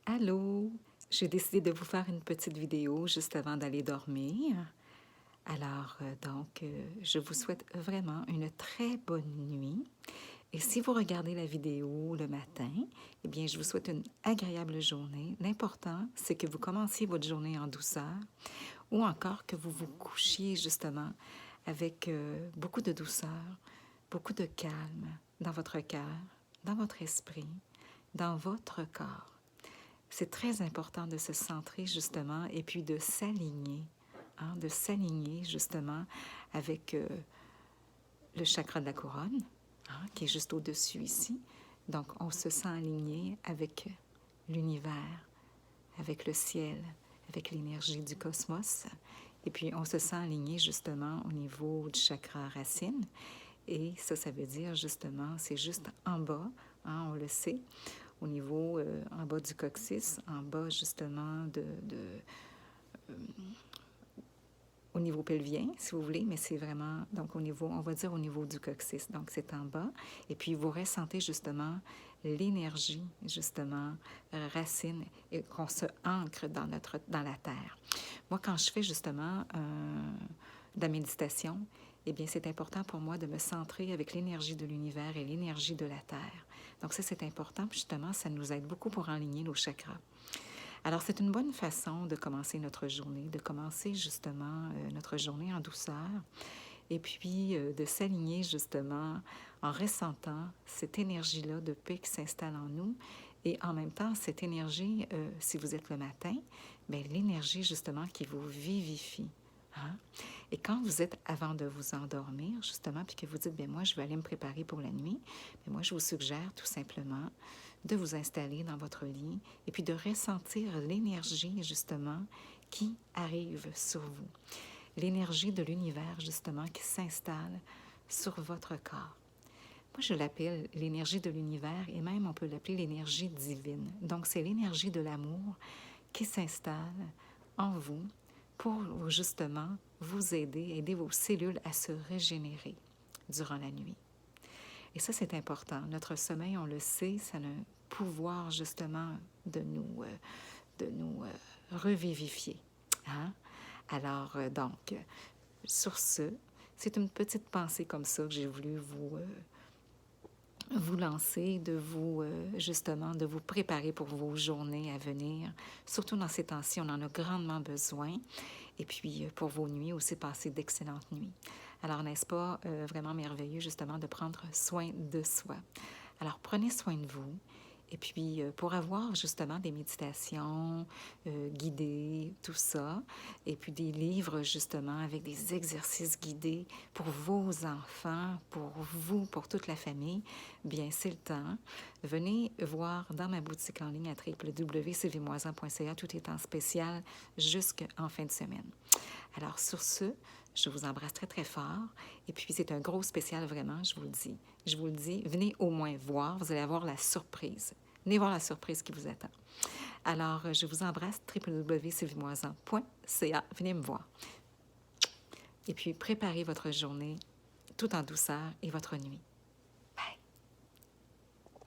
Allô, j'ai décidé de vous faire une petite vidéo juste avant d'aller dormir. Je vous souhaite vraiment une très bonne nuit. Et si vous regardez la vidéo le matin, eh bien, je vous souhaite une agréable journée. L'important, c'est que vous commenciez votre journée en douceur ou encore que vous vous couchiez justement avec beaucoup de douceur, beaucoup de calme dans votre cœur, dans votre esprit, dans votre corps. C'est très important de se centrer justement et puis de s'aligner justement avec le chakra de la couronne, qui est juste au-dessus ici. Donc, on se sent aligné avec l'univers, avec le ciel, avec l'énergie du cosmos. Et puis, on se sent aligné justement au niveau du chakra racine. Et ça veut dire justement, c'est juste en bas, on le sait, au niveau en bas du coccyx, en bas justement au niveau pelvien, si vous voulez, mais c'est vraiment, donc au niveau, on va dire au niveau du coccyx, donc c'est en bas. Et puis vous ressentez justement l'énergie, justement, racine, et qu'on se ancre dans la terre. Moi, quand je fais justement de la méditation, eh bien, c'est important pour moi de me centrer avec l'énergie de l'univers et l'énergie de la terre. Donc ça, c'est important, puis justement, ça nous aide beaucoup pour enligner nos chakras. Alors, c'est une bonne façon de commencer notre journée, de commencer justement notre journée en douceur et puis de s'aligner justement en ressentant cette énergie-là de paix qui s'installe en nous et en même temps, cette énergie, si vous êtes le matin, bien, l'énergie justement qui vous vivifie. Hein? Et quand vous êtes avant de vous endormir, justement, puis que vous dites, bien, moi, je vais aller me préparer pour la nuit, bien, moi, je vous suggère tout simplement de vous installer dans votre lit et puis de ressentir l'énergie, justement, qui arrive sur vous. L'énergie de l'univers, justement, qui s'installe sur votre corps. Moi, je l'appelle l'énergie de l'univers et même on peut l'appeler l'énergie divine. Donc, c'est l'énergie de l'amour qui s'installe en vous pour justement vous aider vos cellules à se régénérer durant la nuit. Et ça, c'est important. Notre sommeil, on le sait, ça a un pouvoir justement de nous revivifier. Hein? Alors, sur ce, c'est une petite pensée comme ça que j'ai voulu vous lancer, justement, de vous préparer pour vos journées à venir. Surtout dans ces temps-ci, on en a grandement besoin. Et puis, pour vos nuits aussi, passer d'excellentes nuits. Alors, n'est-ce pas vraiment merveilleux, justement, de prendre soin de soi? Alors, prenez soin de vous. Et puis, pour avoir justement des méditations guidées, tout ça, et puis des livres justement avec des exercices guidés pour vos enfants, pour vous, pour toute la famille, bien, c'est le temps. Venez voir dans ma boutique en ligne à www.sylviemoisan.ca. Tout est en spécial jusqu'en fin de semaine. Alors, sur ce, je vous embrasse très, très fort. Et puis, c'est un gros spécial, vraiment, je vous le dis. Je vous le dis, venez au moins voir. Vous allez avoir la surprise. Venez voir la surprise qui vous attend. Alors, je vous embrasse, www.sylviemoisan.ca. Venez me voir. Et puis, préparez votre journée tout en douceur et votre nuit.